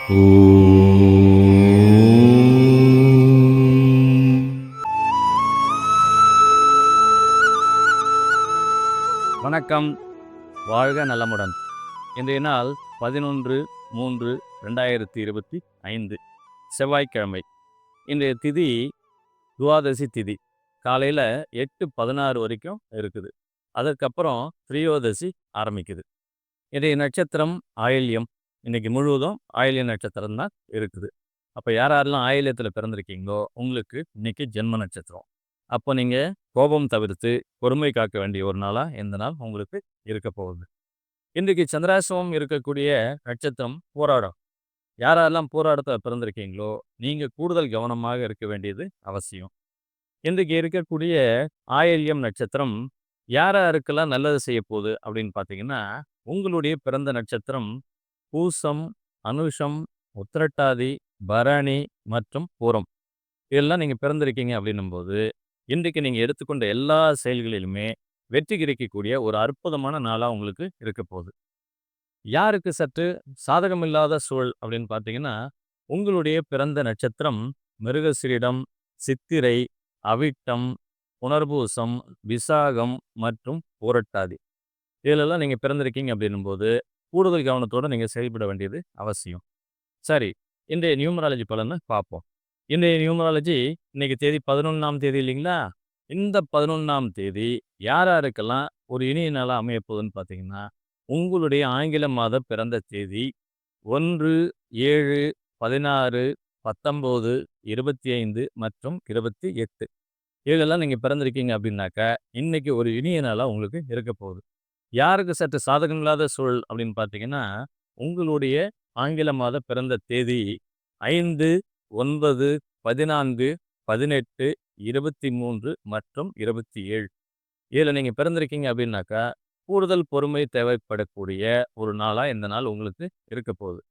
வணக்கம். வாழ்க நலமுடன். இன்றைய நாள் 11/3/2025 செவ்வாய்க்கிழமை. இன்றைய திதி துவாதசி திதி. காலையில் 8:16 வரைக்கும் இருக்குது. அதற்கப்புறம் திரியோதசி ஆரம்பிக்குது. இன்றைய நட்சத்திரம் ஆயில்யம். இன்னைக்கு முழுவதும் ஆயில்ய நட்சத்திரம் தான் இருக்குது. அப்போ யாரெல்லாம் ஆயில்யத்தில் பிறந்திருக்கீங்களோ உங்களுக்கு இன்னைக்கு ஜென்ம நட்சத்திரம். அப்போ நீங்கள் கோபம் தவிர்த்து பொறுமை காக்க வேண்டிய ஒரு நாளாக இந்த நாள் உங்களுக்கு இருக்க போகுது. இன்றைக்கு சந்திராசிரமம் இருக்கக்கூடிய நட்சத்திரம் போராடம். யாரெல்லாம் போராட்டத்தில் பிறந்திருக்கீங்களோ நீங்கள் கூடுதல் கவனமாக இருக்க வேண்டியது அவசியம். இன்றைக்கு இருக்கக்கூடிய ஆயில்யம் நட்சத்திரம் யாருக்கெல்லாம் நல்லது செய்ய போகுது அப்படின்னு பார்த்தீங்கன்னா, உங்களுடைய பிறந்த நட்சத்திரம் பூசம், அனுஷம், உத்திரட்டாதி, பரணி மற்றும் பூரம். இதெல்லாம் நீங்கள் பிறந்திருக்கீங்க அப்படின்னும் போது இன்றைக்கு நீங்கள் எடுத்துக்கொண்ட எல்லா செயல்களிலுமே வெற்றி கிடைக்கக்கூடிய ஒரு அற்புதமான நாளாக உங்களுக்கு இருக்க போகுது. யாருக்கு சற்று சாதகமில்லாத சூழல் அப்படின்னு பார்த்தீங்கன்னா, உங்களுடைய பிறந்த நட்சத்திரம் மிருகசீரிடம், சித்திரை, அவிட்டம், புனர்பூசம், விசாகம் மற்றும் பூரட்டாதி. இதிலெல்லாம் நீங்கள் பிறந்திருக்கீங்க அப்படின்னும் போது கூடுதல் கவனத்தோடு நீங்கள் செயல்பட வேண்டியது அவசியம். சரி, இன்றைய நியூமராலஜி பலனை பார்ப்போம். இன்றைய நியூமராலஜி இன்னைக்கு தேதி 11ஆம் தேதி இல்லைங்களா? இந்த 11ஆம் தேதி யாருக்கெல்லாம் ஒரு இனிய நாளாக அமைய போகுதுன்னு பார்த்தீங்கன்னா, உங்களுடைய ஆங்கில மாத பிறந்த தேதி 1, 7, 16, 19, 25 மற்றும் 28. இதெல்லாம் நீங்கள் பிறந்திருக்கீங்க அப்படின்னாக்கா இன்னைக்கு ஒரு இனிய நாளாக உங்களுக்கு இருக்க போகுது. யாருக்கு சற்று சாதகமில்லாத சூழல் அப்படின்னு பார்த்தீங்கன்னா, உங்களுடைய ஆங்கில மாத பிறந்த தேதி 5, 9, 14, 18, 23 மற்றும் 27. இதில் நீங்கள் பிறந்திருக்கீங்க அப்படின்னாக்கா கூடுதல் பொறுமை தேவைப்படக்கூடிய ஒரு நாளாக இந்த நாள் உங்களுக்கு இருக்க போகுது.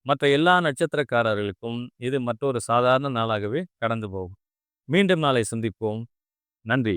மற்ற எல்லா நட்சத்திரக்காரர்களுக்கும் இது மற்றொரு சாதாரண நாளாகவே கடந்து போகும். மீண்டும் நாளை சந்திப்போம். நன்றி.